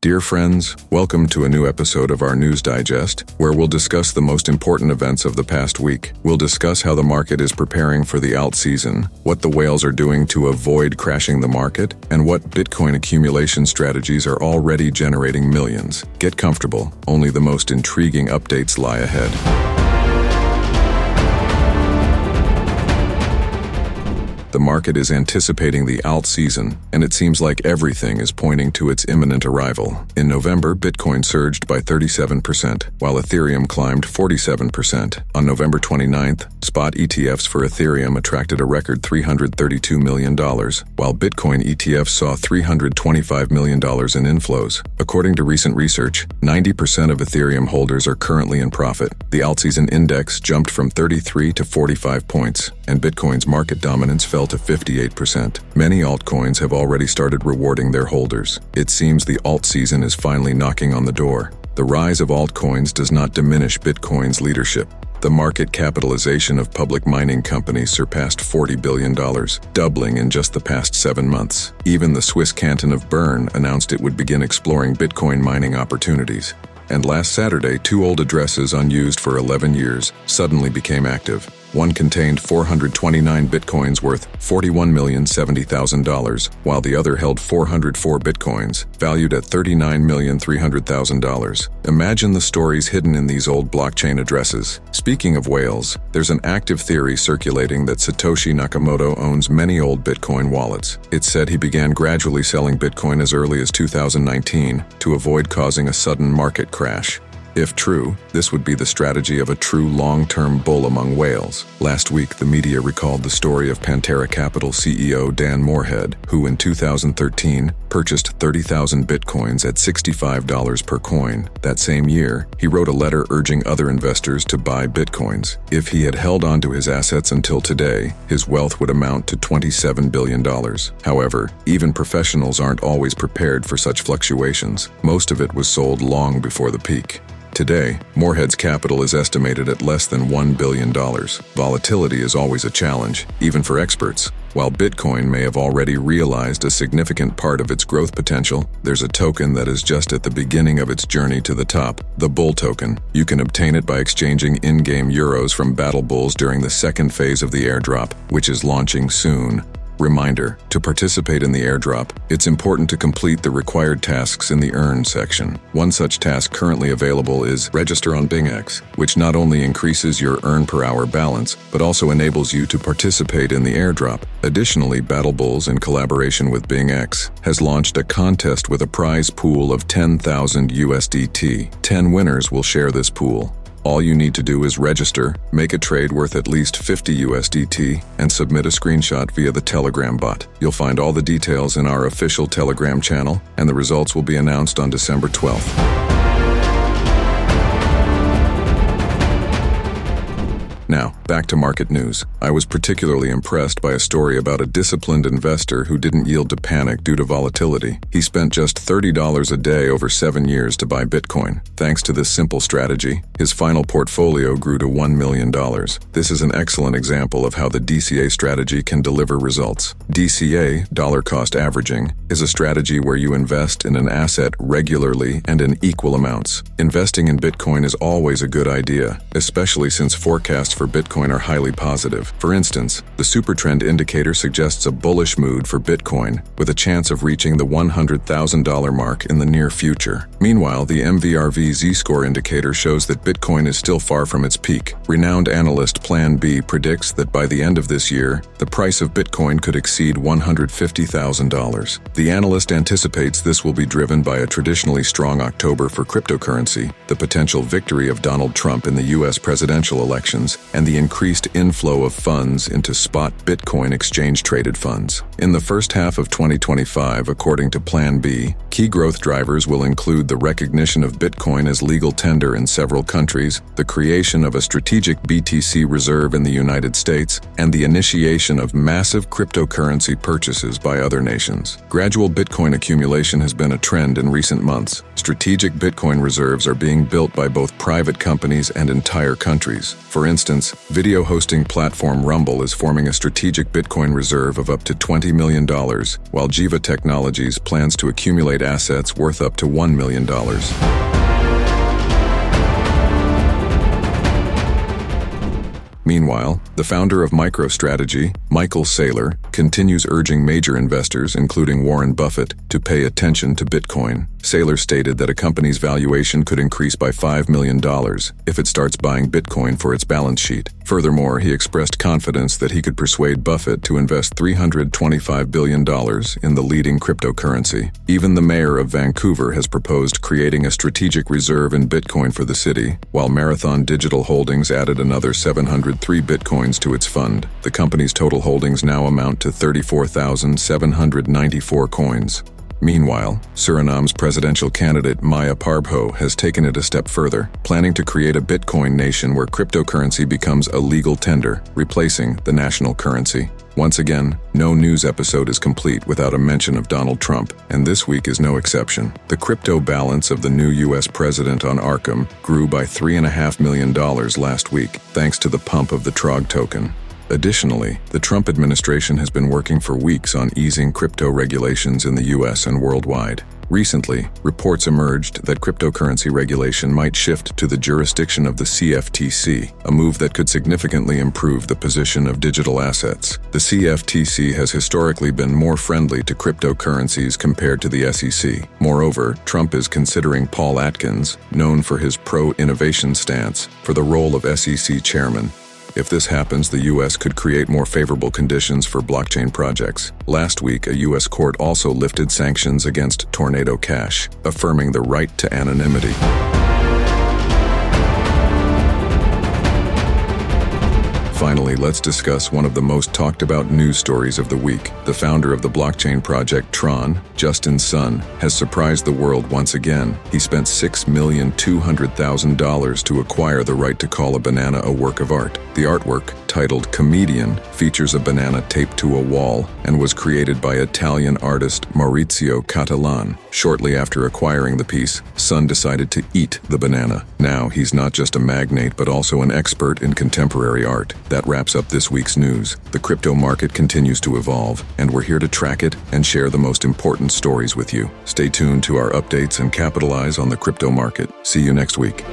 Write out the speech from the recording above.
Dear friends, welcome to a new episode of our News Digest, where we'll discuss the most important events of the past week. We'll discuss how the market is preparing for the alt season, what the whales are doing to avoid crashing the market, and what Bitcoin accumulation strategies are already generating millions. Get comfortable, only the most intriguing updates lie ahead. The market is anticipating the alt season, and it seems like everything is pointing to its imminent arrival. In November, Bitcoin surged by 37%, while Ethereum climbed 47%. On November 29th, spot ETFs for Ethereum attracted a record $332 million, while Bitcoin ETFs saw $325 million in inflows. According to recent research, 90% of Ethereum holders are currently in profit. The Altseason Index jumped from 33 to 45 points, and Bitcoin's market dominance fell to 58%. Many altcoins have already started rewarding their holders. It seems the alt season is finally knocking on the door. The rise of altcoins does not diminish Bitcoin's leadership. The market capitalization of public mining companies surpassed $40 billion, doubling in just the past 7 months. Even the Swiss canton of Bern announced it would begin exploring Bitcoin mining opportunities. And last Saturday, 2 old addresses unused for 11 years suddenly became active. One contained 429 bitcoins worth $41,070,000, while the other held 404 bitcoins, valued at $39,300,000. Imagine the stories hidden in these old blockchain addresses. Speaking of whales, there's an active theory circulating that Satoshi Nakamoto owns many old Bitcoin wallets. It's said he began gradually selling Bitcoin as early as 2019 to avoid causing a sudden market crash. If true, this would be the strategy of a true long-term bull among whales. Last week, the media recalled the story of Pantera Capital CEO Dan Morehead, who in 2013 purchased 30,000 bitcoins at $65 per coin. That same year, he wrote a letter urging other investors to buy bitcoins. If he had held onto his assets until today, his wealth would amount to $27 billion. However, even professionals aren't always prepared for such fluctuations. Most of it was sold long before the peak. Today, Morehead's capital is estimated at less than $1 billion. Volatility is always a challenge, even for experts. While Bitcoin may have already realized a significant part of its growth potential, there's a token that is just at the beginning of its journey to the top, the Bull token. You can obtain it by exchanging in-game euros from Battle Bulls during the second phase of the airdrop, which is launching soon. Reminder, to participate in the airdrop, it's important to complete the required tasks in the Earn section. One such task currently available is Register on BingX, which not only increases your Earn per hour balance, but also enables you to participate in the airdrop. Additionally, Battle Bulls, in collaboration with BingX, has launched a contest with a prize pool of 10,000 USDT. 10 winners will share this pool. All you need to do is register, make a trade worth at least 50 USDT, and submit a screenshot via the Telegram bot. You'll find all the details in our official Telegram channel, and the results will be announced on December 12th. Now, back to market news. I was particularly impressed by a story about a disciplined investor who didn't yield to panic due to volatility. He spent just $30 a day over 7 years to buy Bitcoin. Thanks to this simple strategy, his final portfolio grew to $1 million. This is an excellent example of how the DCA strategy can deliver results. DCA, dollar cost averaging, is a strategy where you invest in an asset regularly and in equal amounts. Investing in Bitcoin is always a good idea, especially since forecasts for Bitcoin are highly positive. For instance, the Supertrend indicator suggests a bullish mood for Bitcoin, with a chance of reaching the $100,000 mark in the near future. Meanwhile, the MVRV Z-score indicator shows that Bitcoin is still far from its peak. Renowned analyst PlanB predicts that by the end of this year, the price of Bitcoin could exceed $150,000. The analyst anticipates this will be driven by a traditionally strong October for cryptocurrency, the potential victory of Donald Trump in the U.S. presidential elections, and the increased inflow of funds into spot Bitcoin exchange-traded funds. In the first half of 2025, according to PlanB, key growth drivers will include the recognition of Bitcoin as legal tender in several countries, the creation of a strategic BTC reserve in the United States, and the initiation of massive cryptocurrency purchases by other nations. Gradual Bitcoin accumulation has been a trend in recent months. Strategic Bitcoin reserves are being built by both private companies and entire countries. For instance, video hosting platform Rumble is forming a strategic Bitcoin reserve of up to $20 million, while Jiva Technologies plans to accumulate assets worth up to $1 million. Meanwhile, the founder of MicroStrategy, Michael Saylor, continues urging major investors, including Warren Buffett, to pay attention to Bitcoin. Saylor stated that a company's valuation could increase by $5 million if it starts buying Bitcoin for its balance sheet. Furthermore, he expressed confidence that he could persuade Buffett to invest $325 billion in the leading cryptocurrency. Even the mayor of Vancouver has proposed creating a strategic reserve in Bitcoin for the city, while Marathon Digital Holdings added another 703 Bitcoins to its fund. The company's total holdings now amount to 34,794 coins. Meanwhile, Suriname's presidential candidate Maya Parbho has taken it a step further, planning to create a Bitcoin nation where cryptocurrency becomes a legal tender, replacing the national currency. Once again, no news episode is complete without a mention of Donald Trump, and this week is no exception. The crypto balance of the new U.S. president on Arkham grew by $3.5 million last week, thanks to the pump of the TROG token. Additionally, the Trump administration has been working for weeks on easing crypto regulations in the U.S. and worldwide. Recently, reports emerged that cryptocurrency regulation might shift to the jurisdiction of the CFTC, a move that could significantly improve the position of digital assets. The CFTC has historically been more friendly to cryptocurrencies compared to the SEC. Moreover, Trump is considering Paul Atkins, known for his pro-innovation stance, for the role of SEC chairman. If this happens, the U.S. could create more favorable conditions for blockchain projects. Last week, a U.S. court also lifted sanctions against Tornado Cash, affirming the right to anonymity. Finally, let's discuss one of the most talked about news stories of the week. The founder of the blockchain project Tron, Justin Sun, has surprised the world once again. He spent $6,200,000 to acquire the right to call a banana a work of art. The artwork, titled Comedian, features a banana taped to a wall and was created by Italian artist Maurizio Catalan. Shortly after acquiring the piece, Sun decided to eat the banana. Now, he's not just a magnate but also an expert in contemporary art. That wraps up this week's news. The crypto market continues to evolve, and we're here to track it and share the most important stories with you. Stay tuned to our updates and capitalize on the crypto market. See you next week.